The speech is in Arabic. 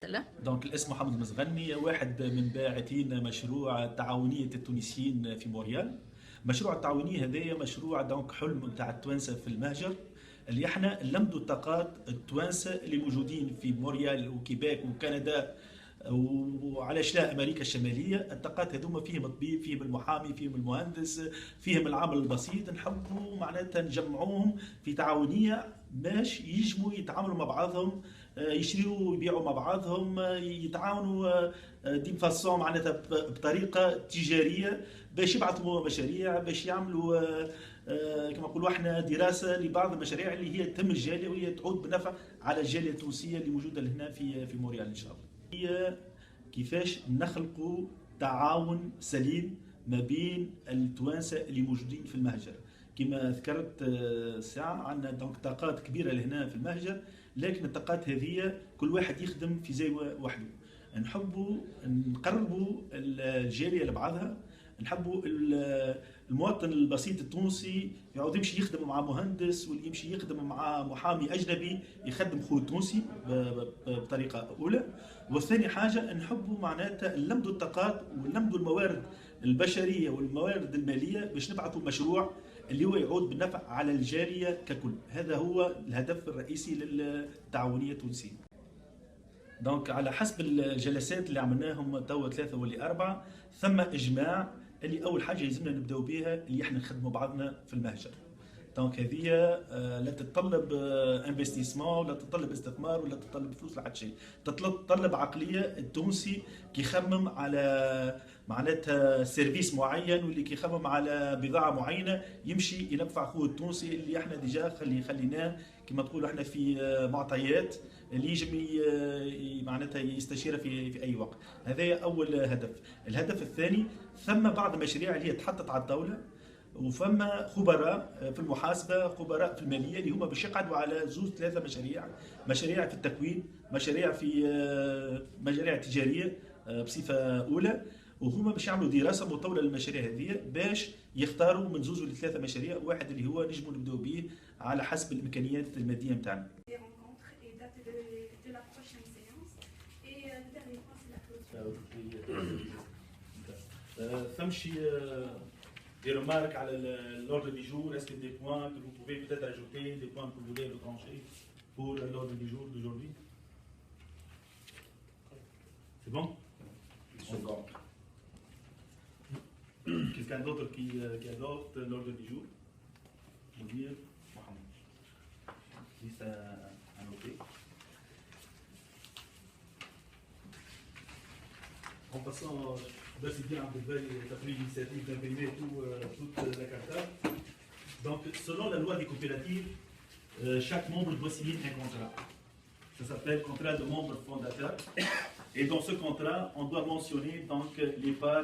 لا. دونك الاسم محمد المزغني، واحد من باعثين مشروع تعاونية التونسيين في موريال. مشروع التعاونية هذايا مشروع دونك حلم نتاع التوانسة في المهجر، اللي احنا نلمدوا الطاقات التوانسة اللي موجودين في موريال وكيباك وكندا وعلاش لا امريكا الشماليه. الطاقات هذوما فيهم الطبيب، فيهم المحامي، فيهم المهندس، فيهم العامل البسيط. نحبوا معناتها نجمعوهم في تعاونيه باش يجموا يتعاملوا مع بعضهم، يشريوا ويبيعوا مع بعضهم، يتعاونوا دي فاسون معناتها بطريقه تجاريه باش يبعثوا مشاريع، باش يعملوا كما نقولوا احنا دراسه لبعض المشاريع اللي هي تهم الجاليه وهي تعود بنفع على الجاليه التونسيه اللي موجوده هنا في موريال ان شاء الله. هي كيفاش نخلقوا تعاون سليم ما بين التوانسه اللي موجودين في المهجر. كما ذكرت ساعه عندنا دونك طاقات كبيره لهنا في المهجر، لكن الطاقات هذه كل واحد يخدم في زاويه وحده. نحبوا نقربوا الجاليه لبعضها، نحبوا المواطن البسيط التونسي يعود يمشي يخدم مع مهندس واللي يمشي يخدم مع محامي اجنبي يخدم خوه تونسي بطريقه اولى. والثاني حاجه نحبوا معناتها نلمدوا الطاقات ونلمدوا الموارد البشريه والموارد الماليه باش نبعثوا مشروع اللي هو يعود بالنفع على الجاليه ككل. هذا هو الهدف الرئيسي للتعاونيه التونسيه. دونك على حسب الجلسات اللي عملناهم توا 3 ولا 4 ثم اجماع اللي اول حاجه لازمنا نبداو بها اللي احنا نخدموا بعضنا في المهجر. دونك هذه لا تتطلب انفستيسمون ولا تتطلب استثمار ولا تتطلب فلوس ولا حتى شيء، تتطلب عقليه التونسي كي يخمم على معناتها سيرفيس معين واللي كي يخمم على بضاعه معينه يمشي ينفع اخوه التونسي اللي احنا ديجا خليناه كما تقولوا احنا في معطيات اللي يجم معناتها يستشير في اي وقت. هذا اول هدف. الهدف الثاني ثم بعض المشاريع اللي هي تحطت على الطاوله وفما خبراء في المحاسبه، خبراء في الماليه اللي هما باش يقعدوا على 2-3 مشاريع، مشاريع في التكوين، مشاريع في مشاريع تجاريه بصفه اولى، وهما باش يعملوا دراسه مطوله للمشاريع هذه باش يختاروا من 2 ل3 مشاريع، واحد اللي هو نجموا نبداو به على حسب الامكانيات الماديه نتاعنا. فمشي des remarques à l'ordre du jour. Est-ce que des points que vous pouvez peut-être ajouter, des points que vous voulez retrancher pour l'ordre du jour d'aujourd'hui? C'est bon? C'est bon. Quelqu'un d'autre qui adopte l'ordre du jour? Mounir Mohamed. Liste à noter. En passant, c'est bien tu as pris l'initiative d'imprimer toute la carte. Donc, selon la loi des coopératives, chaque membre doit signer un contrat. Ça s'appelle contrat de membre fondateur. Et dans ce contrat, on doit mentionner donc les parts